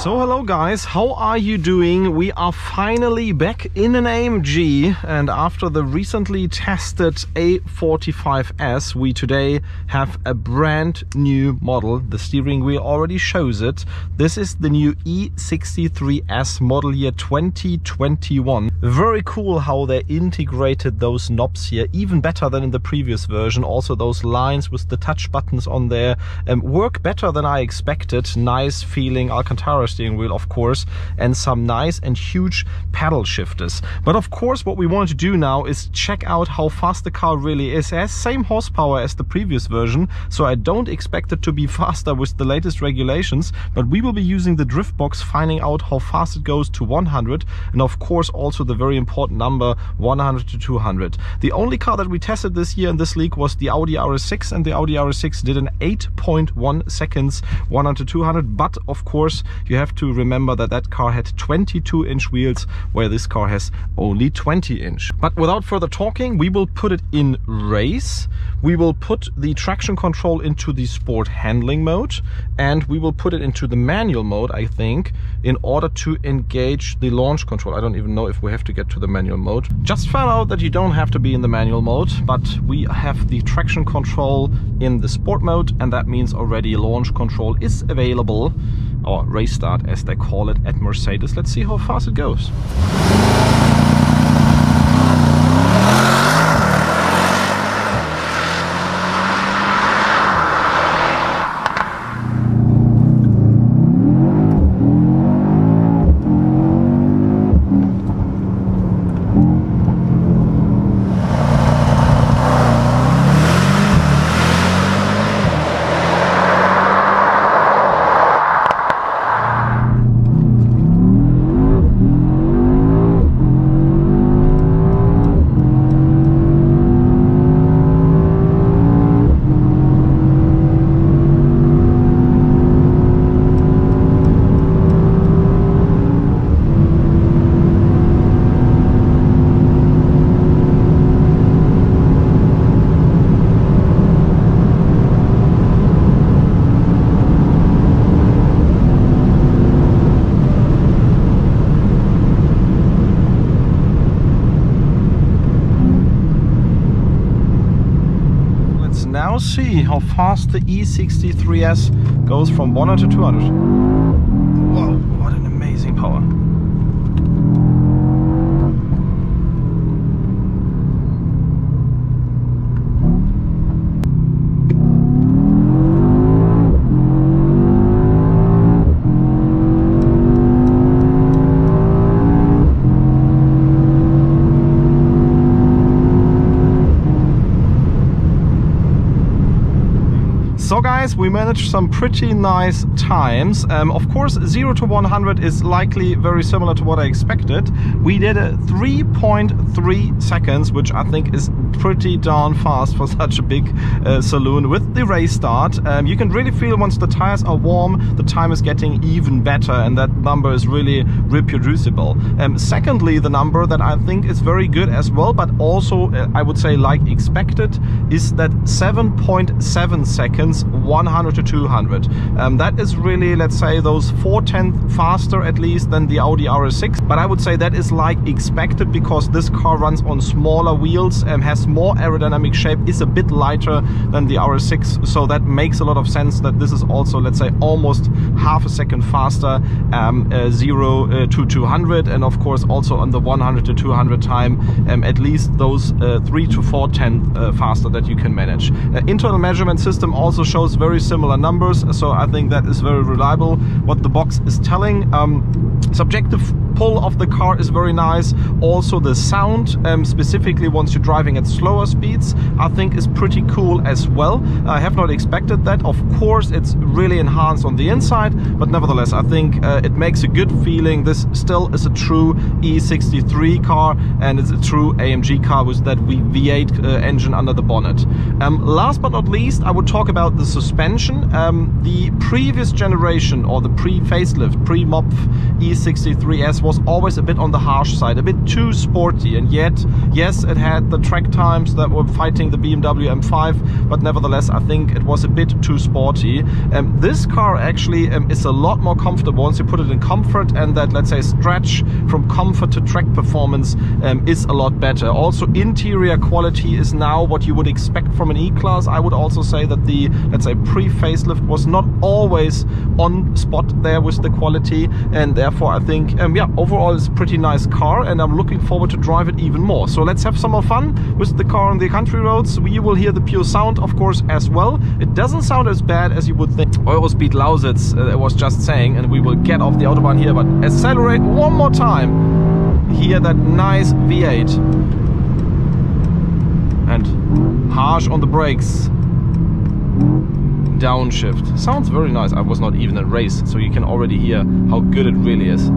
So hello guys, how are you doing? We are finally back in an AMG, and after the recently tested A45S, we today have a brand new model. The steering wheel already shows it. This is the new E63s model year 2021. Very cool how they integrated those knobs here, even better than in the previous version. Also those lines with the touch buttons on there work better than I expected. Nice feeling Alcantara steering wheel, of course, and some nice and huge paddle shifters. But of course what we want to do now is check out how fast the car really is. It has same horsepower as the previous version, so I don't expect it to be faster with the latest regulations, but we will be using the drift box, finding out how fast it goes to 100, and of course also the very important number 100 to 200. The only car that we tested this year in this league was the Audi RS6, and the Audi RS6 did an 8.1 seconds 100 to 200, but of course you have to remember that that car had 22-inch wheels, where this car has only 20-inch. But without further talking, we will put it in race, we will put the traction control into the sport handling mode, and we will put it into the manual mode, I think, in order to engage the launch control. I don't even know if we have to get to the manual mode. Just found out that you don't have to be in the manual mode, but we have the traction control in the sport mode, and that means already launch control is available, or race start as they call it at Mercedes. Let's see how fast it goes. Now see how fast the E63s goes from 100 to 200. Whoa, what an amazing power. So guys, we managed some pretty nice times. Of course, 0 to 100 is likely very similar to what I expected. We did a 3.3 seconds, which I think is pretty darn fast for such a big saloon. With the race start, you can really feel once the tires are warm, the time is getting even better, and that number is really reproducible. Secondly, the number that I think is very good as well, but also I would say like expected, is that 7.7 seconds 100 to 200. That is really, let's say, those 4/10 faster at least than the Audi RS6, but I would say that is like expected because this car runs on smaller wheels and has more aerodynamic shape, is a bit lighter than the RS6, so that makes a lot of sense that this is also, let's say, almost half a second faster, 0 to 200, and of course also on the 100 to 200 time, at least those 3 to 4/10 faster that you can manage. Internal measurement system also shows very similar numbers, so I think that is very reliable what the box is telling. Subjective pull of the car is very nice. Also the sound, specifically once you're driving at slower speeds, I think is pretty cool as well. I have not expected that. Of course it's really enhanced on the inside, but nevertheless I think it makes a good feeling. This still is a true E63 car, and it's a true AMG car with that V8 engine under the bonnet. Last but not least, I would talk about the suspension. The previous generation, or the pre-facelift, pre-MOPF E63s was always a bit on the harsh side, a bit too sporty, and yet, yes, it had the track times that were fighting the BMW M5, but nevertheless, I think it was a bit too sporty. This car actually is a lot more comfortable once you put it in comfort, and that, let's say, stretch from comfort to track performance is a lot better. Also, interior quality is now what you would expect from an E-Class. I would also say that the, let's say, pre-facelift was not always on spot there with the quality, and therefore I think, yeah, overall it's a pretty nice car, and I'm looking forward to drive it even more. So let's have some more fun with the car on the country roads. You will hear the pure sound, of course, as well. It doesn't sound as bad as you would think. Eurospeed Lausitz, I was just saying, and we will get off the Autobahn here, but accelerate one more time. Hear that nice V8. And harsh on the brakes. Downshift. Sounds very nice. I was not even in a race, so you can already hear how good it really is.